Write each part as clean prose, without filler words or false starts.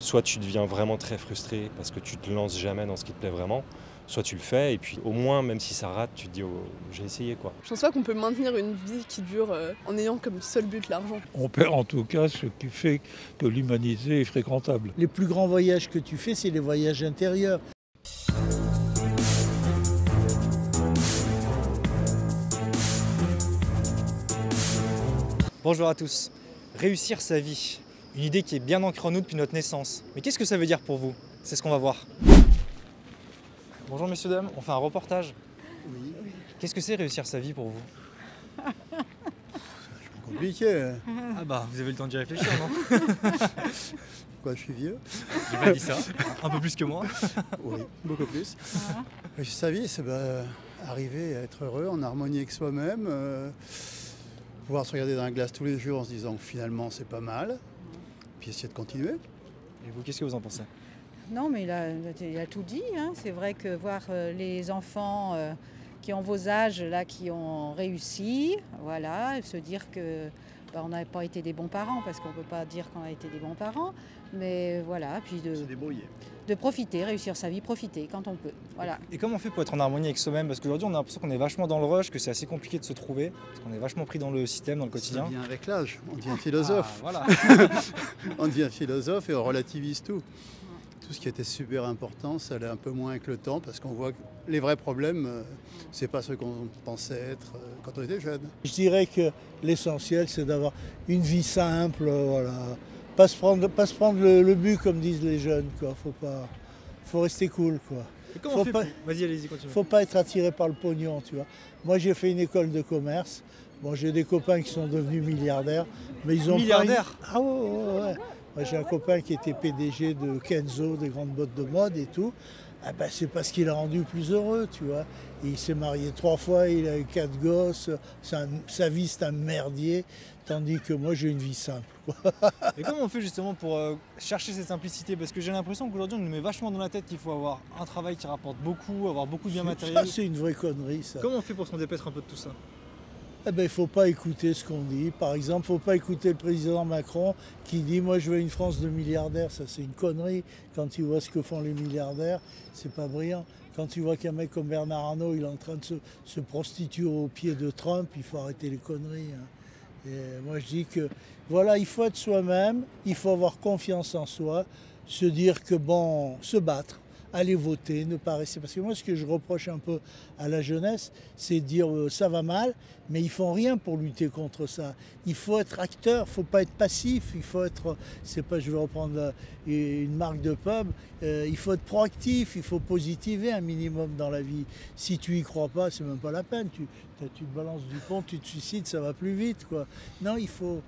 Soit tu deviens vraiment très frustré parce que tu te lances jamais dans ce qui te plaît vraiment, soit tu le fais et puis au moins même si ça rate, tu te dis oh, j'ai essayé quoi. Je pense pas qu'on peut maintenir une vie qui dure en ayant comme seul but l'argent. On perd en tout cas ce qui fait que l'humanité est fréquentable. Les plus grands voyages que tu fais, c'est les voyages intérieurs. Bonjour à tous. Réussir sa vie, une idée qui est bien ancrée en nous depuis notre naissance. Mais qu'est-ce que ça veut dire pour vous? C'est ce qu'on va voir. Bonjour messieurs, dames, on fait un reportage. Oui. Qu'est-ce que c'est réussir sa vie pour vous? C'est compliqué. Hein. Ah bah, vous avez le temps d'y réfléchir, non? Quoi, je suis vieux? J'ai pas dit ça, un peu plus que moi. Oui, beaucoup plus. Sa vie, c'est arriver à être heureux, en harmonie avec soi-même, pouvoir se regarder dans la glace tous les jours en se disant que finalement c'est pas mal, puis essayer de continuer. Et vous, qu'est-ce que vous en pensez? Non, mais il a tout dit. Hein. C'est vrai que voir les enfants qui ont vos âges, là, qui ont réussi, voilà, se dire que on n'a pas été des bons parents, parce qu'on ne peut pas dire qu'on a été des bons parents, mais voilà, puis de profiter, réussir sa vie, profiter quand on peut. Voilà. Et comment on fait pour être en harmonie avec soi-même? Parce qu'aujourd'hui, on a l'impression qu'on est vachement dans le rush, que c'est assez compliqué de se trouver, parce qu'on est vachement pris dans le système, dans le quotidien. Ça vient avec l'âge, on devient philosophe. Ah, voilà. On devient philosophe et on relativise tout. Tout ce qui était super important, ça allait un peu moins avec le temps parce qu'on voit que les vrais problèmes, c'est pas ce qu'on pensait être quand on était jeune. Je dirais que l'essentiel, c'est d'avoir une vie simple, voilà. Pas se prendre le but comme disent les jeunes, quoi. Faut rester cool, quoi. Et comment on fait Vas-y, allez-y, continue. Faut pas être attiré par le pognon, tu vois. Moi, j'ai fait une école de commerce. Bon, j'ai des copains qui sont devenus milliardaires, mais ils ont Milliardaires? Ah ouais. Moi, j'ai un copain qui était PDG de Kenzo, des grandes boîtes de mode et tout. Ah ben, c'est parce qu'il a rendu plus heureux, tu vois. Il s'est marié 3 fois, il a eu 4 gosses, sa vie c'est un merdier, tandis que moi j'ai une vie simple, quoi. Et comment on fait justement pour chercher cette simplicité? Parce que j'ai l'impression qu'aujourd'hui on nous met vachement dans la tête qu'il faut avoir un travail qui rapporte beaucoup, avoir beaucoup de biens matériels. Ça c'est une vraie connerie, ça. Comment on fait pour s'en dépêtrer un peu de tout ça? Eh ben, il ne faut pas écouter ce qu'on dit. Par exemple, il ne faut pas écouter le président Macron qui dit « moi je veux une France de milliardaires ». Ça c'est une connerie. Quand tu vois ce que font les milliardaires, c'est pas brillant. Quand tu vois qu'un mec comme Bernard Arnault, il est en train de se prostituer au pied de Trump, il faut arrêter les conneries. Hein. Et moi je dis que voilà, il faut être soi-même, il faut avoir confiance en soi, se dire que bon, se battre. Aller voter, ne pas rester. Parce que moi, ce que je reproche un peu à la jeunesse, c'est de dire ça va mal, mais ils font rien pour lutter contre ça. Il faut être acteur, il ne faut pas être passif, il faut être, c'est pas, je vais reprendre une marque de pub, il faut être proactif, il faut positiver un minimum dans la vie. Si tu y crois pas, c'est même pas la peine. Tu te balances du pont, tu te suicides, ça va plus vite, quoi. Non, il faut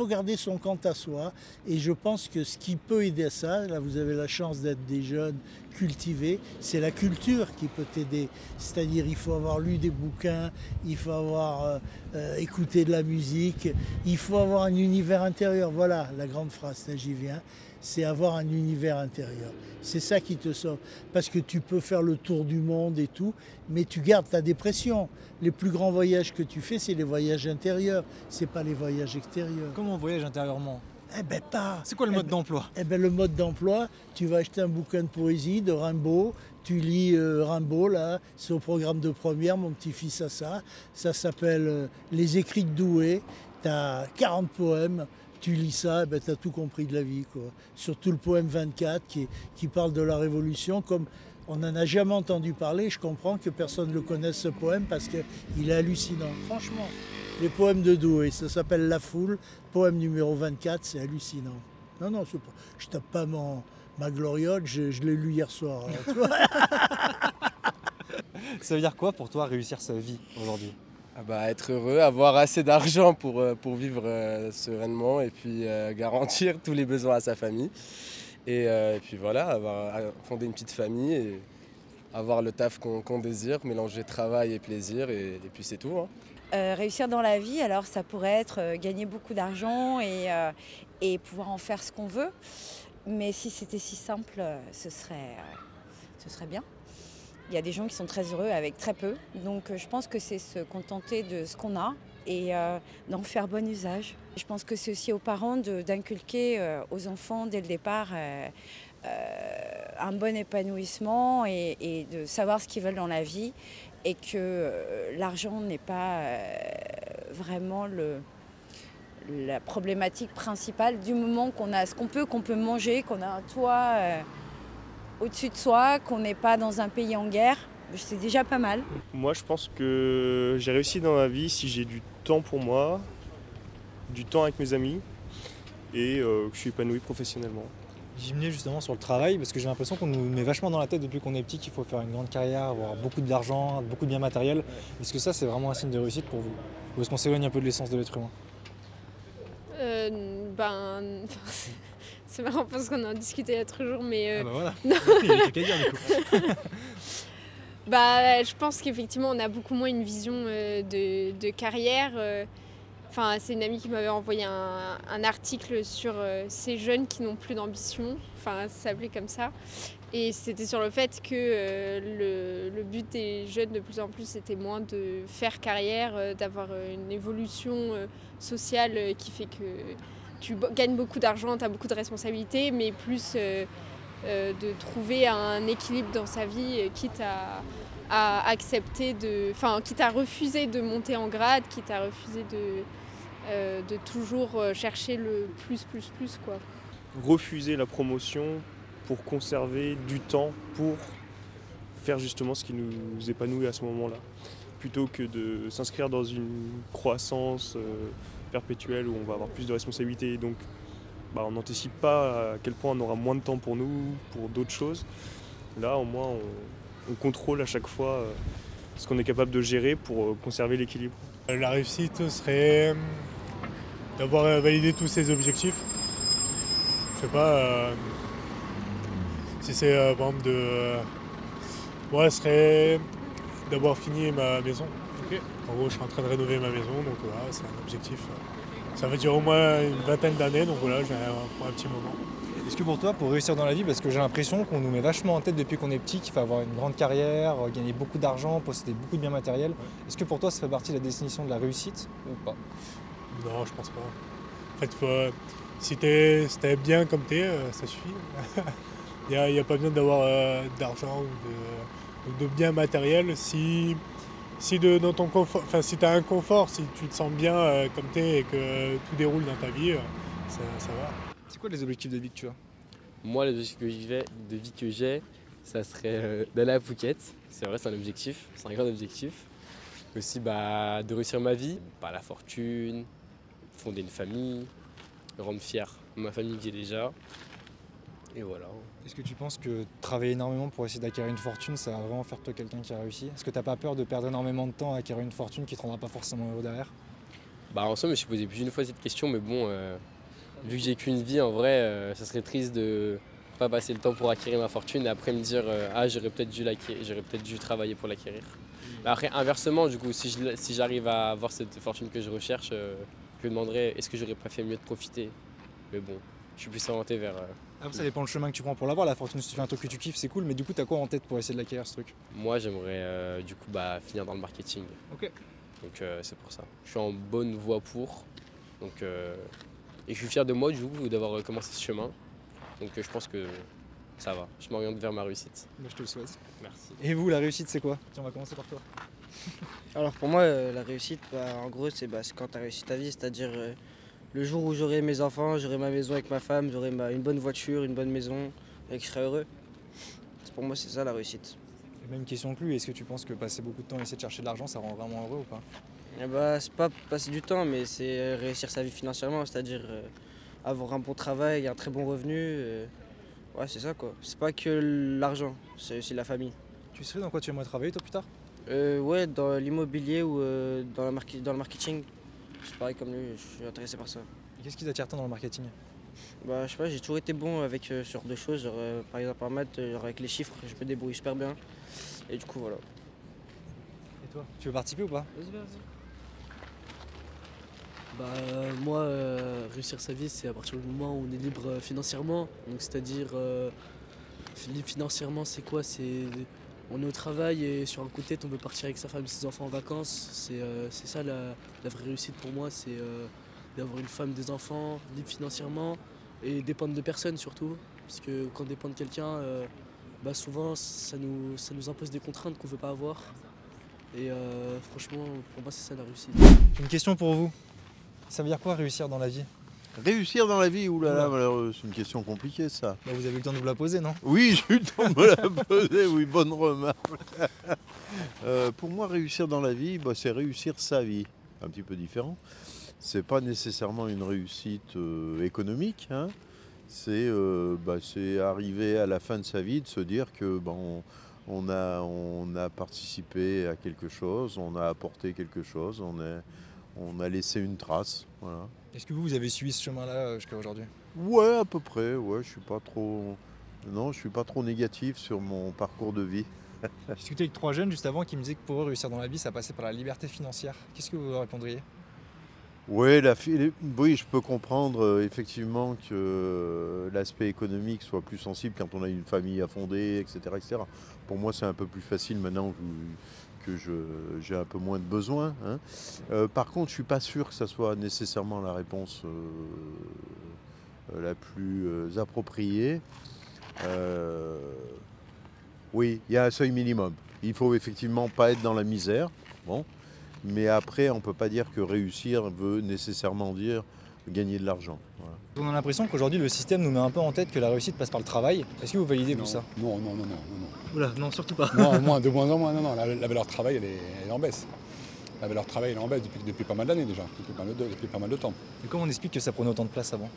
garder son compte à soi et je pense que ce qui peut aider à ça, là vous avez la chance d'être des jeunes cultivés, c'est la culture qui peut t'aider. C'est-à-dire il faut avoir lu des bouquins, il faut avoir écouté de la musique, il faut avoir un univers intérieur. Voilà la grande phrase, là j'y viens, c'est avoir un univers intérieur. C'est ça qui te sauve. Parce que tu peux faire le tour du monde et tout, mais tu gardes ta dépression. Les plus grands voyages que tu fais, c'est les voyages intérieurs, c'est pas les voyages extérieurs. Comment on voyage intérieurement? Eh ben pas. C'est quoi le mode d'emploi? Eh ben le mode d'emploi, tu vas acheter un bouquin de poésie de Rimbaud, tu lis Rimbaud là, c'est au programme de première, mon petit-fils a ça. Ça s'appelle Les Écrits de Douai, tu as 40 poèmes. Tu lis ça, ben, tu as tout compris de la vie, quoi. Surtout le poème 24 qui parle de la Révolution. Comme on n'en a jamais entendu parler, je comprends que personne ne le connaisse ce poème parce qu'il est hallucinant. Franchement, les poèmes de Douai, ça s'appelle La Foule, poème numéro 24, c'est hallucinant. Non, c'est pas, je tape pas ma gloriole, je l'ai lu hier soir. Ça veut dire quoi pour toi réussir sa vie aujourd'hui? Être heureux, avoir assez d'argent pour vivre sereinement et puis garantir tous les besoins à sa famille. Et puis voilà, fonder une petite famille et avoir le taf qu'on désire, mélanger travail et plaisir et puis c'est tout. Hein. Réussir dans la vie, alors ça pourrait être gagner beaucoup d'argent et pouvoir en faire ce qu'on veut. Mais si c'était si simple, ce serait bien. Il y a des gens qui sont très heureux avec très peu, donc je pense que c'est se contenter de ce qu'on a et d'en faire bon usage. Je pense que c'est aussi aux parents d'inculquer aux enfants dès le départ un bon épanouissement et de savoir ce qu'ils veulent dans la vie et que l'argent n'est pas vraiment la problématique principale du moment qu'on a ce qu'on peut manger, qu'on a un toit au-dessus de soi, qu'on n'est pas dans un pays en guerre. C'est déjà pas mal. Moi, je pense que j'ai réussi dans ma vie si j'ai du temps pour moi, du temps avec mes amis et que je suis épanoui professionnellement. J'y venais justement sur le travail parce que j'ai l'impression qu'on nous met vachement dans la tête depuis qu'on est petit qu'il faut faire une grande carrière, avoir beaucoup d'argent, beaucoup de biens matériels. Est-ce que ça, c'est vraiment un signe de réussite pour vous? Ou est-ce qu'on s'éloigne un peu de l'essence de l'être humain? C'est marrant parce qu'on en discutait l'autre jour, mais... Ah bah voilà, non. il y a des trucs à dire du coup. Je pense qu'effectivement, on a beaucoup moins une vision de carrière. C'est une amie qui m'avait envoyé un article sur ces jeunes qui n'ont plus d'ambition. Ça s'appelait comme ça. Et c'était sur le fait que le but des jeunes de plus en plus c'était moins de faire carrière, d'avoir une évolution sociale qui fait que tu gagnes beaucoup d'argent, tu as beaucoup de responsabilités, mais plus de trouver un équilibre dans sa vie, quitte à accepter quitte à refuser de monter en grade, quitte à refuser de toujours chercher le plus, quoi. Refuser la promotion pour conserver du temps pour faire justement ce qui nous épanouit à ce moment-là, plutôt que de s'inscrire dans une croissance perpétuelle où on va avoir plus de responsabilités. Donc on n'anticipe pas à quel point on aura moins de temps pour nous, pour d'autres choses. Là, au moins, on contrôle à chaque fois ce qu'on est capable de gérer pour conserver l'équilibre. La réussite serait d'avoir validé tous ses objectifs. Je sais pas si c'est par exemple moi, ce serait d'avoir fini ma maison. Okay. En gros, je suis en train de rénover ma maison, donc voilà, c'est un objectif. Ça va durer au moins une vingtaine d'années, donc voilà, j'ai un petit moment. Est-ce que pour toi, pour réussir dans la vie, parce que j'ai l'impression qu'on nous met vachement en tête depuis qu'on est petit, qu'il faut avoir une grande carrière, gagner beaucoup d'argent, posséder beaucoup de biens matériels, est-ce que pour toi ça fait partie de la définition de la réussite ou pas? Non, je pense pas. En fait, si t'es bien comme t'es, ça suffit. Il n'y a pas besoin d'avoir d'argent ou de biens matériels si dans ton confort, si tu as un confort, si tu te sens bien comme t'es et que tout déroule dans ta vie, ça va. C'est quoi les objectifs de vie que tu as? Moi, l'objectif de vie que j'ai, ça serait d'aller à Phuket. C'est vrai, c'est un objectif, c'est un grand objectif. Aussi de réussir ma vie, pas la fortune, fonder une famille, rendre fier ma famille que j'ai déjà. Et voilà. Est-ce que tu penses que travailler énormément pour essayer d'acquérir une fortune, ça va vraiment faire de toi quelqu'un qui a réussi? Est-ce que tu n'as pas peur de perdre énormément de temps à acquérir une fortune qui ne te rendra pas forcément heureux derrière? En somme, je me suis posé plus d'une fois cette question, mais bon, vu que j'ai qu'une vie, en vrai, ça serait triste de pas passer le temps pour acquérir ma fortune et après me dire j'aurais peut-être dû travailler pour l'acquérir. Après, inversement, du coup, si j'arrive à avoir cette fortune que je recherche, je me demanderais est-ce que j'aurais pas fait mieux de profiter? Mais bon, je suis plus orienté vers... Après, ça dépend le chemin que tu prends pour l'avoir. La fortune, si tu fais un truc que tu kiffes, c'est cool, mais du coup, t'as quoi en tête pour essayer de l'acquérir ce truc? Moi, j'aimerais finir dans le marketing. Ok. Donc c'est pour ça. Je suis en bonne voie pour. Donc, et je suis fier de moi, du coup, d'avoir commencé ce chemin. Donc je pense que ça va. Je m'oriente vers ma réussite. Je te le souhaite. Merci. Et vous, la réussite, c'est quoi? Tiens, on va commencer par toi. Alors pour moi, la réussite, en gros, c'est quand tu as réussi ta vie, c'est-à-dire le jour où j'aurai mes enfants, j'aurai ma maison avec ma femme, j'aurai une bonne voiture, une bonne maison, et que je serai heureux. Pour moi, c'est ça la réussite. Même question que lui, est-ce que tu penses que passer beaucoup de temps à essayer de chercher de l'argent, ça rend vraiment heureux ou pas? C'est pas passer du temps, mais c'est réussir sa vie financièrement, c'est-à-dire avoir un bon travail, un très bon revenu. Ouais, c'est ça quoi. C'est pas que l'argent, c'est aussi la famille. Tu sais dans quoi tu aimerais travailler toi plus tard? Ouais, dans l'immobilier ou dans le marketing. C'est pareil comme lui, je suis intéressé par ça. Et qu'est-ce qui t'attire tant dans le marketing? Je sais pas, j'ai toujours été bon avec ce genre de choses. Par exemple en maths, avec les chiffres, je me débrouille super bien. Et du coup voilà. Et toi, tu veux participer ou pas? Vas-y. Moi, réussir sa vie, c'est à partir du moment où on est libre financièrement. Donc c'est-à-dire, libre financièrement, c'est quoi? C'est on est au travail et sur un coup de tête on peut partir avec sa femme et ses enfants en vacances. C'est ça la vraie réussite pour moi, c'est d'avoir une femme, des enfants, libre financièrement et dépendre de personne surtout. Parce que quand on dépend de quelqu'un, souvent ça nous impose des contraintes qu'on ne veut pas avoir. Et franchement, pour moi c'est ça la réussite. J'ai une question pour vous. Ça veut dire quoi réussir dans la vie? Réussir dans la vie, oulala, c'est une question compliquée ça. Bah, vous avez eu le temps de vous la poser, non? Oui, j'ai eu le temps de me la poser, oui, bonne remarque. Pour moi, réussir dans la vie, c'est réussir sa vie. Un petit peu différent. C'est pas nécessairement une réussite économique, hein. C'est arriver à la fin de sa vie, de se dire que on a participé à quelque chose, on a apporté quelque chose, on a laissé une trace, voilà. Est-ce que vous avez suivi ce chemin-là jusqu'à aujourd'hui? Ouais, à peu près, ouais, je suis pas trop négatif sur mon parcours de vie. J'ai discuté avec 3 jeunes juste avant qui me disaient que pour eux réussir dans la vie, ça passait par la liberté financière. Qu'est-ce que vous leur répondriez? Oui, oui, je peux comprendre effectivement que l'aspect économique soit plus sensible quand on a une famille à fonder, etc. etc. Pour moi, c'est un peu plus facile maintenant que j'ai un peu moins de besoins, hein. Par contre, je ne suis pas sûr que ça soit nécessairement la réponse la plus appropriée. Oui, il y a un seuil minimum. Il ne faut effectivement pas être dans la misère. Bon. Mais après, on ne peut pas dire que réussir veut nécessairement dire gagner de l'argent. Voilà. On a l'impression qu'aujourd'hui, le système nous met un peu en tête que la réussite passe par le travail. Est-ce que vous validez tout ça? Non. Oula, non, surtout pas. Non, de moins en moins, non. La valeur travail, elle est en baisse. La valeur travail, elle est en baisse depuis pas mal d'années déjà, depuis pas mal de temps. Et comment on explique que ça prenait autant de place avant?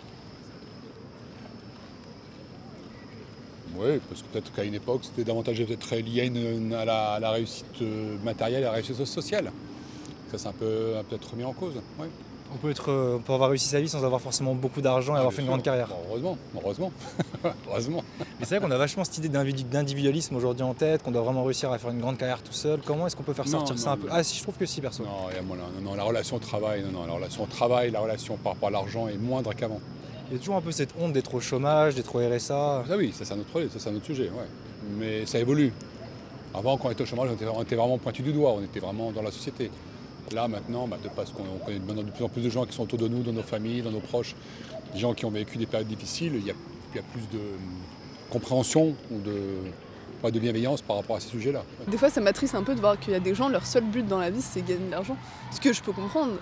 Oui, parce que peut-être qu'à une époque, c'était davantage peut-être lié à la réussite matérielle et à la réussite sociale. Ça, c'est un peu peut-être remis en cause. Ouais. On peut avoir réussi sa vie sans avoir forcément beaucoup d'argent et avoir fait une grande carrière. Heureusement. Mais c'est vrai qu'on a vachement cette idée d'individualisme aujourd'hui en tête, qu'on doit vraiment réussir à faire une grande carrière tout seul. Comment est-ce qu'on peut faire sortir ça un peu? Ah si, je trouve que si, perso. Non, la relation travail, la relation par rapport à l'argent est moindre qu'avant. Il y a toujours un peu cette honte d'être au chômage, d'être au RSA. Ah oui, ça c'est un autre sujet, ouais. Mais ça évolue. Avant, quand on était au chômage, on était vraiment pointu du doigt, on était vraiment dans la société. Là, maintenant, parce qu'on connaît maintenant de plus en plus de gens qui sont autour de nous, dans nos familles, dans nos proches, des gens qui ont vécu des périodes difficiles, il y a plus de compréhension ou de bienveillance par rapport à ces sujets-là. Des fois, ça m'attriste un peu de voir qu'il y a des gens, leur seul but dans la vie, c'est gagner de l'argent. Ce que je peux comprendre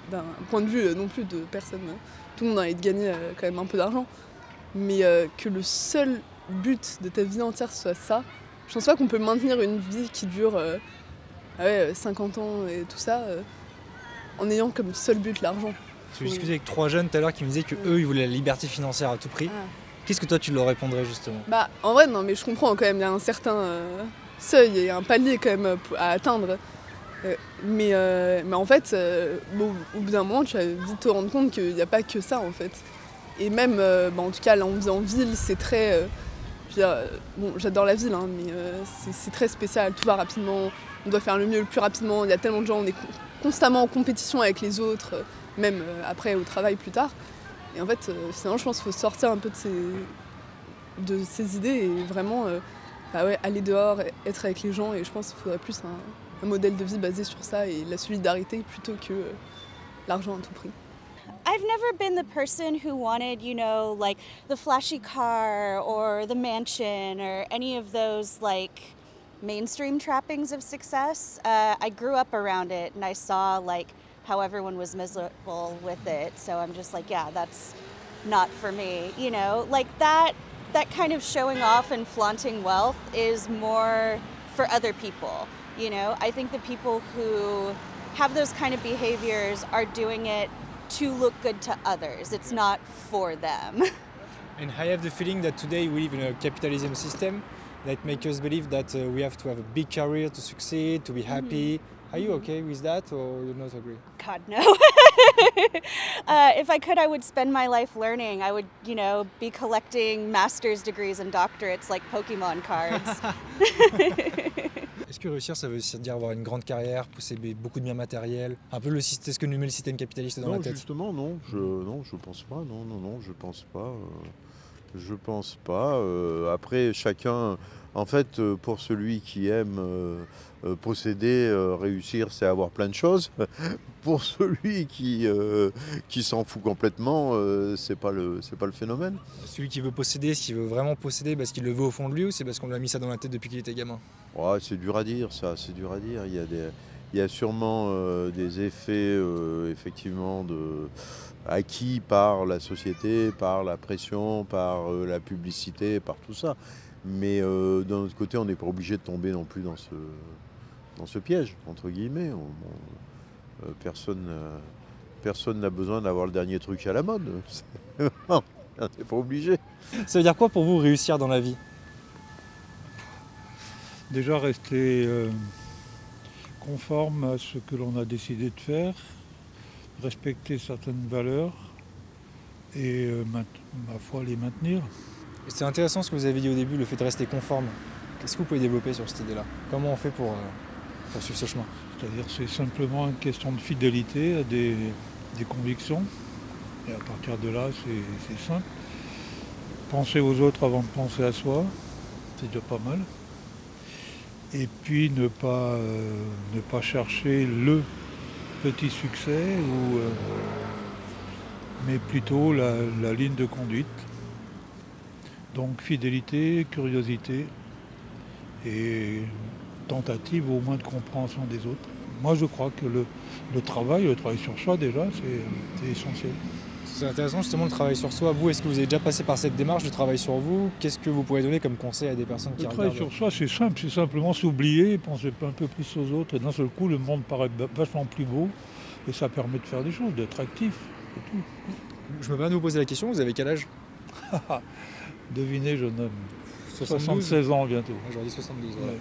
d'un point de vue non plus de personne. Tout le monde a envie de gagner quand même un peu d'argent. Mais que le seul but de ta vie entière soit ça, je pense pas qu'on peut maintenir une vie qui dure 50 ans et tout ça en ayant comme seul but l'argent. J'ai discuté avec 3 jeunes tout à l'heure qui me disaient qu'eux, ils voulaient la liberté financière à tout prix. Qu'est-ce que toi, tu leur répondrais justement? En vrai, non, mais je comprends quand même, il y a un certain seuil et un palier quand même à atteindre. Mais en fait, au bout d'un moment, tu vas vite te rendre compte qu'il n'y a pas que ça en fait. Et même, en tout cas, là, on vit en ville, c'est très... j'adore la ville, hein, mais c'est très spécial, tout va rapidement, on doit faire le mieux le plus rapidement, il y a tellement de gens, on est constamment en compétition avec les autres, même après au travail plus tard. Et en fait, finalement, je pense qu'il faut sortir un peu de ces idées et vraiment aller dehors, être avec les gens. Et je pense qu'il faudrait plus un modèle de vie basé sur ça et la solidarité plutôt que l'argent à tout prix. I've never been the person who wanted, like the flashy car or the mansion or any of those like mainstream trappings of success. I grew up around it and I saw like how everyone was miserable with it. So I'm just like, yeah, that's not for me. Like that kind of showing off and flaunting wealth is more for other people. I think the people who have those kind of behaviors are doing it to look good to others. It's not for them. And I have the feeling that today we live in a capitalism system that makes us believe that we have to have a big career to succeed, to be happy. Are you okay with that or you not agree? God, no. If I could, I would spend my life learning. I would, be collecting master's degrees and doctorates like Pokemon cards. Est-ce que réussir, ça veut dire avoir une grande carrière, posséder beaucoup de biens matériels, un peu c'est ce que nous met le système capitaliste dans la tête? Justement, non, je pense pas. Non, je pense pas. Je pense pas. Après, chacun, en fait, pour celui qui aime posséder, réussir, c'est avoir plein de choses. Pour celui qui s'en fout complètement, c'est pas le phénomène. Celui qui veut posséder, est-ce qu'il veut vraiment posséder parce qu'il le veut au fond de lui ou c'est parce qu'on lui a mis ça dans la tête depuis qu'il était gamin? Ouais, c'est dur à dire, ça, c'est dur à dire. Il y a sûrement des effets, effectivement, acquis par la société, par la pression, par la publicité, par tout ça. Mais d'un autre côté, on n'est pas obligé de tomber non plus dans ce piège, entre guillemets. Personne n'a besoin d'avoir le dernier truc à la mode. On n'est pas obligé. Ça veut dire quoi pour vous réussir dans la vie? Déjà rester conforme à ce que l'on a décidé de faire, respecter certaines valeurs et ma foi les maintenir. C'est intéressant ce que vous avez dit au début, le fait de rester conforme. Qu'est-ce que vous pouvez développer sur cette idée-là? Comment on fait pour suivre ce chemin? C'est-à-dire c'est simplement une question de fidélité à des convictions. Et à partir de là, c'est simple. Penser aux autres avant de penser à soi, c'est déjà pas mal. Et puis ne pas chercher le petit succès, mais plutôt la ligne de conduite. Donc fidélité, curiosité et tentative au moins de compréhension des autres. Moi je crois que le travail sur soi déjà, c'est essentiel. C'est intéressant justement le travail sur soi. Vous, est-ce que vous avez déjà passé par cette démarche de travail sur vous? Qu'est-ce que vous pourrez donner comme conseil à des personnes qui regardent? Le travail sur soi, c'est simple, c'est simplement s'oublier, penser un peu plus aux autres. Et d'un seul coup, le monde paraît vachement plus beau et ça permet de faire des choses, d'être actif. C'est tout. Je me permets de vous poser la question, vous avez quel âge? Devinez, jeune homme. 72. 76 ans bientôt. J'aurais dit 72. Voilà.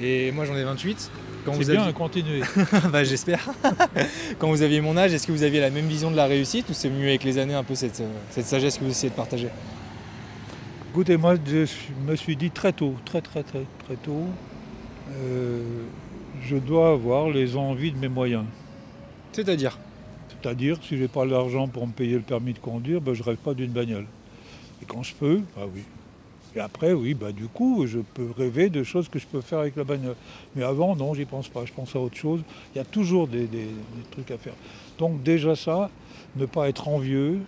Et moi j'en ai 28. C'est bien, continuez. Bah, j'espère. Quand vous aviez mon âge, est-ce que vous aviez la même vision de la réussite ou c'est venu avec les années un peu cette sagesse que vous essayez de partager? Écoutez, moi je me suis dit très tôt, très tôt, je dois avoir les envies de mes moyens. C'est-à-dire? C'est-à-dire, si j'ai pas l'argent pour me payer le permis de conduire, je rêve pas d'une bagnole. Et quand je peux, bah oui. Et après, oui, du coup, je peux rêver de choses que je peux faire avec la bagnole. Mais avant, non, j'y pense pas. Je pense à autre chose. Il y a toujours des trucs à faire. Donc déjà ça, ne pas être envieux,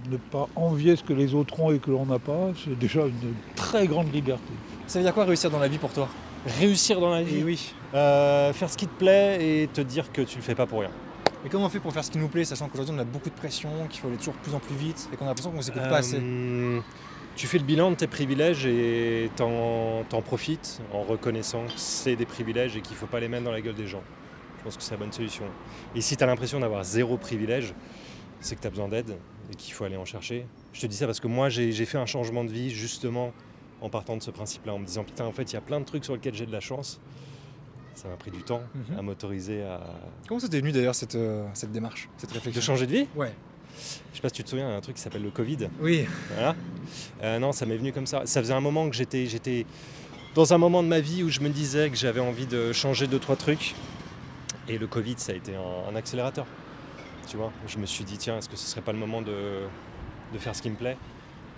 ne pas envier ce que les autres ont et que l'on n'a pas, c'est déjà une très grande liberté. Ça veut dire quoi réussir dans la vie pour toi? Réussir dans la vie? Oui. Faire ce qui te plaît et te dire que tu le fais pas pour rien. Mais comment on fait pour faire ce qui nous plaît, sachant qu'aujourd'hui on a beaucoup de pression, qu'il faut aller toujours de plus en plus vite et qu'on a l'impression qu'on ne s'écoute pas assez? Tu fais le bilan de tes privilèges et t'en profites en reconnaissant que c'est des privilèges et qu'il ne faut pas les mettre dans la gueule des gens. Je pense que c'est la bonne solution. Et si tu as l'impression d'avoir zéro privilège, c'est que tu as besoin d'aide et qu'il faut aller en chercher. Je te dis ça parce que moi j'ai fait un changement de vie justement en partant de ce principe-là, en me disant putain en fait il y a plein de trucs sur lesquels j'ai de la chance. Ça m'a pris du temps à m'autoriser à... Comment ça t'est venu d'ailleurs cette démarche, cette réflexion? De changer de vie? Ouais. Je sais pas si tu te souviens, il y a un truc qui s'appelle le Covid. Oui. Voilà. Non, ça m'est venu comme ça. Ça faisait un moment que j'étais dans un moment de ma vie où je me disais que j'avais envie de changer 2-3 trucs. Et le Covid, ça a été un accélérateur. Tu vois, je me suis dit, tiens, est-ce que ce serait pas le moment de faire ce qui me plaît?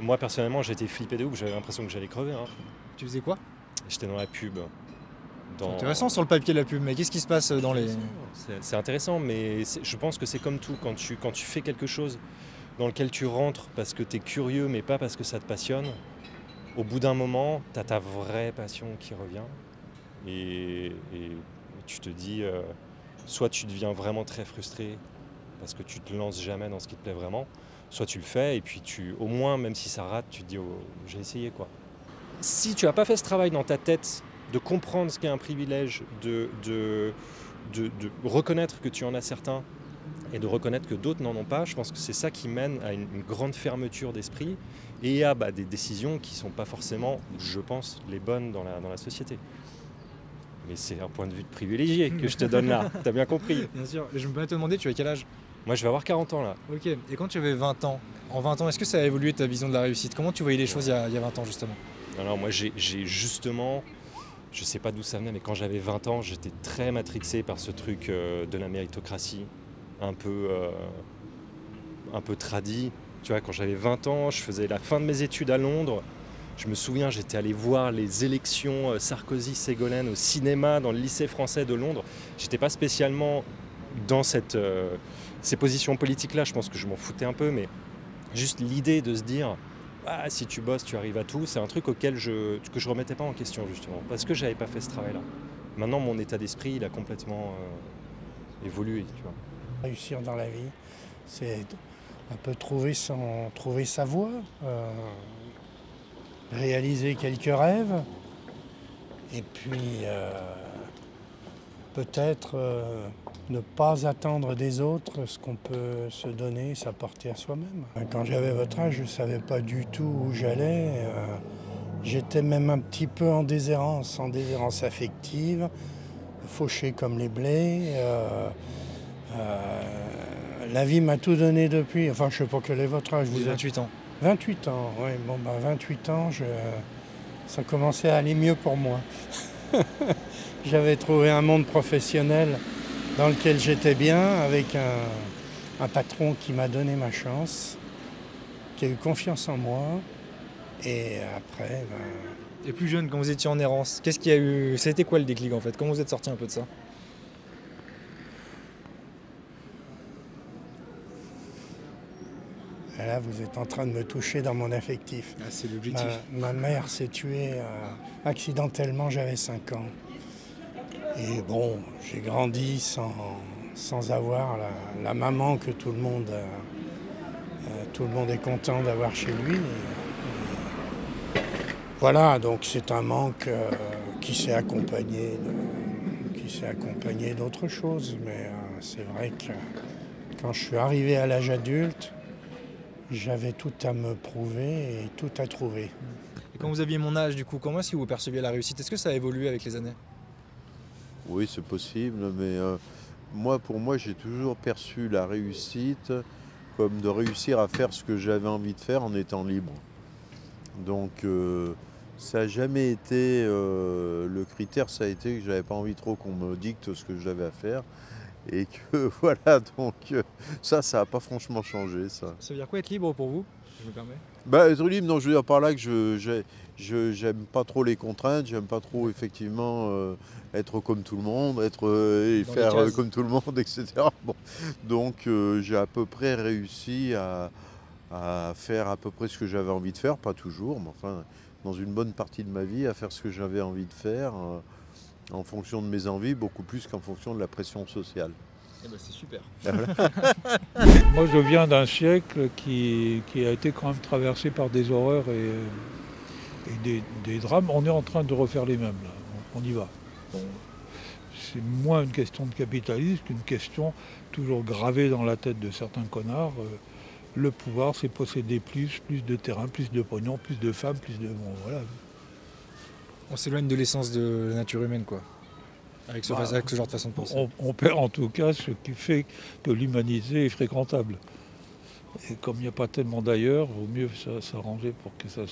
Moi, personnellement, j'étais flippé de ouf. J'avais l'impression que j'allais crever. Tu faisais quoi? J'étais dans la pub. C'est intéressant sur le papier de la pub, mais qu'est-ce qui se passe dans les... C'est intéressant, mais je pense que c'est comme tout. Quand tu fais quelque chose dans lequel tu rentres parce que tu es curieux, mais pas parce que ça te passionne, au bout d'un moment, tu as ta vraie passion qui revient. Et tu te dis, soit tu deviens vraiment très frustré parce que tu te lances jamais dans ce qui te plaît vraiment, soit tu le fais et puis au moins, même si ça rate, tu te dis, oh, j'ai essayé quoi. Si tu n'as pas fait ce travail dans ta tête, de comprendre ce qu'est un privilège, de reconnaître que tu en as certains et de reconnaître que d'autres n'en ont pas, je pense que c'est ça qui mène à une grande fermeture d'esprit et à des décisions qui ne sont pas forcément, je pense, les bonnes dans la société. Mais c'est un point de vue de privilégié que je te donne là, t'as bien compris. Bien sûr. Je me permets de te demander, tu as quel âge? Moi je vais avoir 40 ans là. Ok, et quand tu avais 20 ans, en 20 ans, est-ce que ça a évolué ta vision de la réussite? Comment tu voyais les choses il y a 20 ans justement? Alors moi j'ai justement... Je sais pas d'où ça venait, mais quand j'avais 20 ans, j'étais très matrixé par ce truc de la méritocratie, un peu tradit, Tu vois, quand j'avais 20 ans, je faisais la fin de mes études à Londres. Je me souviens, j'étais allé voir les élections Sarkozy-Ségolène au cinéma dans le lycée français de Londres. J'étais pas spécialement dans ces positions politiques-là, je pense que je m'en foutais un peu, mais juste l'idée de se dire ah, si tu bosses, tu arrives à tout, c'est un truc que je remettais pas en question justement, parce que j'avais pas fait ce travail-là. Maintenant, mon état d'esprit, il a complètement évolué, tu vois. Réussir dans la vie, c'est un peu trouver sa voie, réaliser quelques rêves, et puis peut-être ne pas attendre des autres ce qu'on peut se donner, s'apporter à soi-même. Quand j'avais votre âge, je ne savais pas du tout où j'allais. J'étais même un petit peu en déshérence affective, fauché comme les blés. La vie m'a tout donné depuis. Enfin, je ne sais pas quel est votre âge. Vous avez 28 ans. 28 ans, oui. Bon, 28 ans, ça commençait à aller mieux pour moi. J'avais trouvé un monde professionnel dans lequel j'étais bien, avec un patron qui m'a donné ma chance, qui a eu confiance en moi. Et après, Et plus jeune, quand vous étiez en errance, qu'est-ce qu'il y a eu? C'était quoi le déclic en fait? Comment vous êtes sorti un peu de ça? Là, vous êtes en train de me toucher dans mon affectif. Ah, c'est l'objectif. Ma mère s'est tuée accidentellement, j'avais 5 ans. Et bon, j'ai grandi sans avoir la maman que tout le monde est content d'avoir chez lui. Voilà, donc c'est un manque qui s'est accompagné d'autres choses. Mais c'est vrai que quand je suis arrivé à l'âge adulte, j'avais tout à me prouver et tout à trouver. Et quand vous aviez mon âge, du coup, comment est-ce que vous perceviez la réussite? Est-ce que ça a évolué avec les années? Oui, c'est possible, mais pour moi, j'ai toujours perçu la réussite comme de réussir à faire ce que j'avais envie de faire en étant libre. Donc, ça n'a jamais été le critère, ça a été que j'avais pas envie trop qu'on me dicte ce que j'avais à faire. Et que voilà, donc ça n'a pas franchement changé, ça. Ça veut dire quoi être libre pour vous, si je me permets? Être libre, non, je veux dire par là que j'aime pas trop les contraintes, j'aime pas trop effectivement être comme tout le monde, et faire comme tout le monde, etc. Bon. Donc j'ai à peu près réussi à faire à peu près ce que j'avais envie de faire, pas toujours, mais enfin dans une bonne partie de ma vie, à faire ce que j'avais envie de faire. En fonction de mes envies, beaucoup plus qu'en fonction de la pression sociale. Eh ben c'est super. Moi, je viens d'un siècle qui a été quand même traversé par des horreurs et des drames. On est en train de refaire les mêmes, là. On y va. Bon, c'est moins une question de capitalisme qu'une question toujours gravée dans la tête de certains connards. Le pouvoir, c'est posséder plus de terrain, plus de pognon, plus de femmes, plus de... Bon, voilà. On s'éloigne de l'essence de la nature humaine, quoi. Avec ce genre de façon de penser. On perd en tout cas ce qui fait que l'humanité est fréquentable. Et comme il n'y a pas tellement d'ailleurs, il vaut mieux s'arranger pour que ça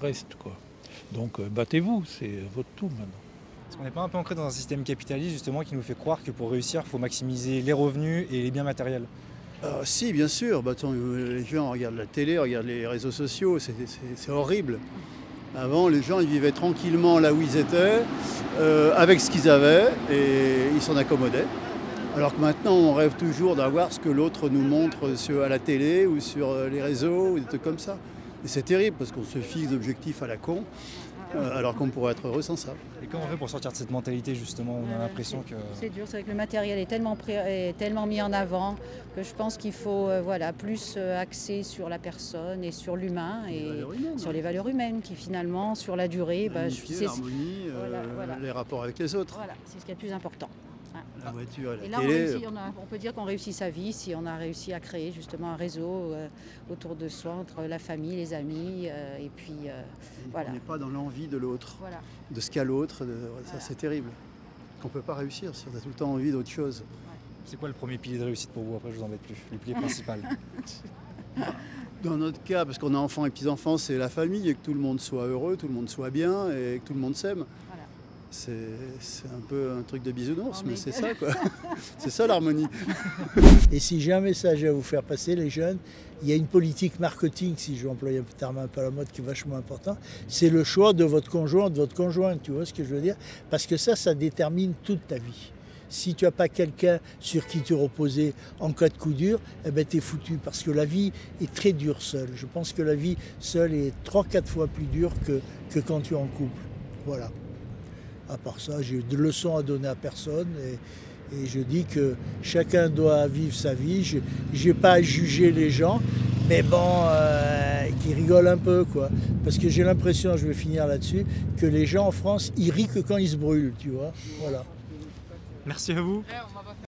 reste, quoi. Donc battez-vous, c'est votre tour maintenant. Est-ce qu'on n'est pas un peu ancré dans un système capitaliste justement qui nous fait croire que pour réussir, il faut maximiser les revenus et les biens matériels? Si, bien sûr. Les gens regardent la télé, regardent les réseaux sociaux, c'est horrible. Avant, les gens ils vivaient tranquillement là où ils étaient, avec ce qu'ils avaient, et ils s'en accommodaient. Alors que maintenant, on rêve toujours d'avoir ce que l'autre nous montre à la télé ou sur les réseaux, ou des trucs comme ça. Et c'est terrible, parce qu'on se fixe d'objectifs à la con, alors qu'on pourrait être heureux sans ça. Et comment on fait pour sortir de cette mentalité, justement? On a l'impression que... C'est dur, c'est vrai que le matériel est tellement mis en avant que je pense qu'il faut plus axer sur la personne et sur l'humain et sur les valeurs humaines qui finalement, sur la durée... l'harmonie, les rapports avec les autres. Voilà, c'est ce qui est le plus important. La voiture et Et la là, télé. on peut dire qu'on réussit sa vie si on a réussi à créer justement un réseau autour de soi, entre la famille, les amis, et puis voilà. On n'est pas dans l'envie de l'autre, Voilà. de ce qu'a l'autre, ça c'est terrible. On ne peut pas réussir si on a tout le temps envie d'autre chose. C'est quoi le premier pilier de réussite pour vous? Après, je vous embête plus. Le pilier principal. Dans notre cas, parce qu'on a enfants et petits-enfants, c'est la famille, et que tout le monde soit heureux, tout le monde soit bien, et que tout le monde s'aime. Voilà. C'est un peu un truc de bisounours, mais c'est ça quoi. C'est ça l'harmonie. Et si j'ai un message à vous faire passer, les jeunes, il y a une politique marketing, si je vais employer un terme un peu à la mode, qui est vachement important. C'est le choix de votre conjoint, de votre conjointe, tu vois ce que je veux dire? Parce que ça détermine toute ta vie. Si tu n'as pas quelqu'un sur qui te reposer en cas de coup dur, eh ben t'es foutu. Parce que la vie est très dure seule. Je pense que la vie seule est 3-4 fois plus dure que quand tu es en couple. Voilà. À part ça, j'ai de leçons à donner à personne et je dis que chacun doit vivre sa vie. Je n'ai pas à juger les gens, mais bon, qui rigolent un peu, quoi. Parce que j'ai l'impression, je vais finir là-dessus, que les gens en France, ils rient que quand ils se brûlent, tu vois. Voilà. Merci à vous.